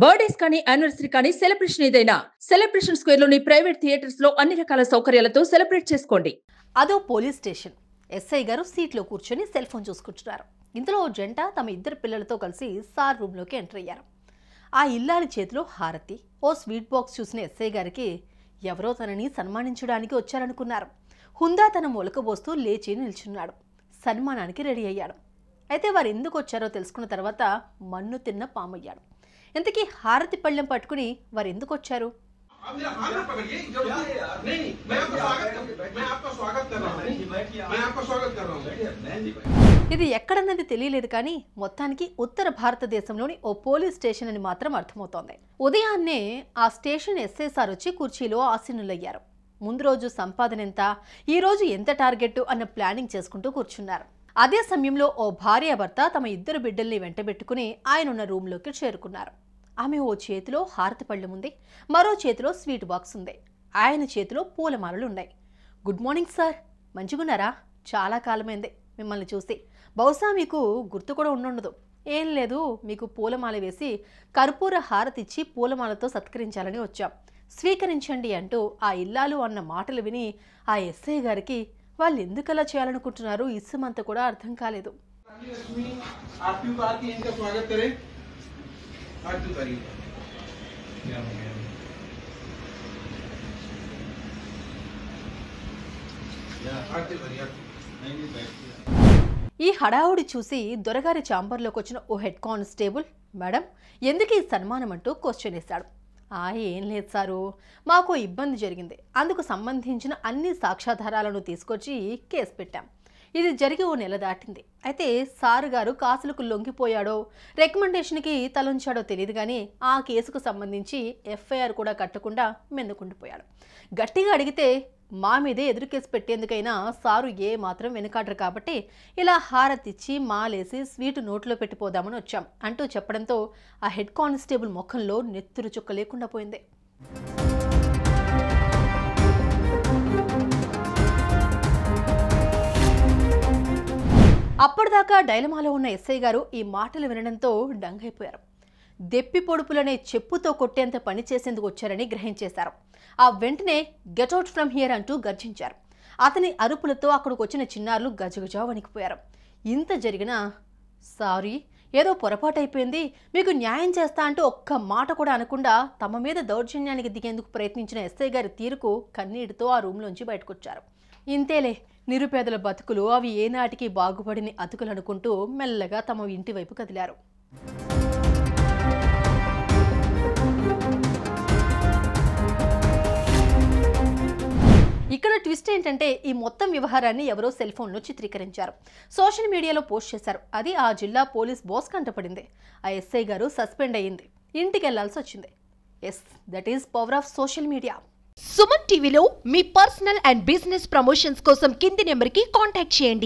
Birthdays కానీ anniversary కానీ celebration ఏదైనా సెలబ్రేషన్ స్క్వేర్ లోని ప్రైవేట్ థియేటర్స్ లో అన్ని రకాల సౌకర్యాలతో సెలబ్రేట్ చేసుకోండి. అదో పోలీస్ స్టేషన్. ఎస్ఐ గారు సీట్లో కూర్చొని సెల్ ఫోన్ చూసుకుంటున్నారు. ఇంతలో ఓ జంట తమ ఇద్దరు పిల్లలతో కలిసి సార్ రూమ్లోకి ఎంటర్ అయ్యారు. ఆ ఇల్లాలి చేతిలో హారతి, ఓ స్వీట్ బాక్స్ చూసిన ఎస్ఐ గారికి ఎవరో తనని సన్మానించడానికి వచ్చారనుకున్నారు. హుందా తన మొలకబోస్తూ లేచి నిల్చున్నాడు. సన్మానానికి రెడీ అయ్యాడు. అయితే వారు ఎందుకు వచ్చారో తెలుసుకున్న తర్వాత మన్ను తిన్న పామయ్యాడు. ఇంతకీ హారతి పళ్ళెం పట్టుకుని వారు ఎందుకు వచ్చారు? ఇది ఎక్కడన్నది తెలియలేదు కానీ మొత్తానికి ఉత్తర భారతదేశంలోని ఓ పోలీస్ స్టేషన్ అని మాత్రం అర్థమవుతోంది. ఉదయాన్నే ఆ స్టేషన్ ఎస్ఐ సార్ వచ్చి కుర్చీలో ఆసీనులయ్యారు. ముందు రోజు సంపాదన ఎంత, ఈ రోజు ఎంత టార్గెట్ అన్న ప్లానింగ్ చేసుకుంటూ కూర్చున్నారు. అదే సమయంలో ఓ భార్యాభర్త తమ ఇద్దరు బిడ్డల్ని వెంటబెట్టుకుని ఆయన ఉన్న రూమ్లోకి చేరుకున్నారు. ఆమె ఓ చేతిలో హారతి పళ్ళెం ఉంది, మరో చేతిలో స్వీట్ బాక్స్ ఉంది. ఆయన చేతిలో పూలమాలలు ఉన్నాయి. గుడ్ మార్నింగ్ సార్, మంచిగున్నారా? చాలా కాలమైంది మిమ్మల్ని చూసి. బహుశా మీకు గుర్తు కూడా ఉండుండదు. ఏం లేదు, మీకు పూలమాల వేసి కర్పూర హారతిచ్చి పూలమాలతో సత్కరించాలని వచ్చాం, స్వీకరించండి అంటూ ఆ ఇల్లాలు అన్న మాటలు విని ఆ ఎస్ఐ గారికి వాళ్ళు ఎందుకలా చేయాలనుకుంటున్నారు ఇసుమంతా కూడా అర్థం కాలేదు. ఈ హడావుడి చూసి దొరగారి ఛాంబర్లోకి వచ్చిన ఓ హెడ్ కానిస్టేబుల్, మేడం ఎందుకు ఈ సన్మానం అంటూ క్వశ్చన్ వేశాడు. ఏం లేదు సారు, మాకు ఇబ్బంది జరిగింది, అందుకు సంబంధించిన అన్ని సాక్ష్యాధారాలను తీసుకొచ్చి కేసు పెట్టాం. ఇది జరిగి ఓ నెల దాటింది. అయితే సారు గారు కాసులకు లొంగిపోయాడో రికమెండేషన్కి తలంచాడో తెలియదు కానీ ఆ కేసుకు సంబంధించి ఎఫ్ఐఆర్ కూడా కట్టకుండా మెందుకుండిపోయాడు. గట్టిగా అడిగితే మా మీదే ఎదురు కేసు పెట్టేందుకైనా సారు ఏ మాత్రం వెనుకాడరు కాబట్టి ఇలా హారతిచ్చి మాలేసి స్వీటు నోట్లో పెట్టిపోదామని వచ్చాం అంటూ చెప్పడంతో ఆ హెడ్ కానిస్టేబుల్ ముఖంలో నెత్తురు చుక్క లేకుండా పోయింది. అప్పటిదాకా డైలమాలో ఉన్న ఎస్ఐ గారు ఈ మాటలు వినడంతో డంగైపోయారు. దెప్పి పొడుపులనే చెప్పుతో కొట్టేంత పని చేసేందుకు వచ్చారని గ్రహించేశారు. ఆ వెంటనే గెట్అవుట్ ఫ్రమ్ హియర్ అంటూ గర్జించారు. అతని అరుపులతో అక్కడికి వచ్చిన చిన్నారులు గజగజా వణికిపోయారు. ఇంత జరిగినా సారీ, ఏదో పొరపాటు అయిపోయింది, మీకు న్యాయం చేస్తా అంటూ ఒక్క మాట కూడా అనకుండా తమ మీద దౌర్జన్యానికి దిగేందుకు ప్రయత్నించిన ఎస్ఐ గారి తీరుకు కన్నీటితో ఆ రూమ్లోంచి బయటకొచ్చారు. ఇంతేలే, నిరుపేదల బతుకులు అవి ఏనాటికి బాగుపడిన అతుకులు అనుకుంటూ మెల్లగా తమ ఇంటి వైపు కదిలారు. ఇక్కడ ట్విస్ట్ ఏంటంటే ఈ మొత్తం వ్యవహారాన్ని ఎవరో సెల్ ఫోన్లో చిత్రీకరించారు, సోషల్ మీడియాలో పోస్ట్ చేశారు. అది ఆ జిల్లా పోలీస్ బాస్ కంటపడింది. ఆ ఎస్ఐ గారు సస్పెండ్ అయ్యింది, ఇంటికి వెళ్లాల్సి వచ్చింది. Yes, that is power of social media. Suman టీవీలో మీ పర్సనల్ అండ్ బిజినెస్ ప్రమోషన్స్ కోసం కింది నెంబర్కి కాంటాక్ట్ చేయండి.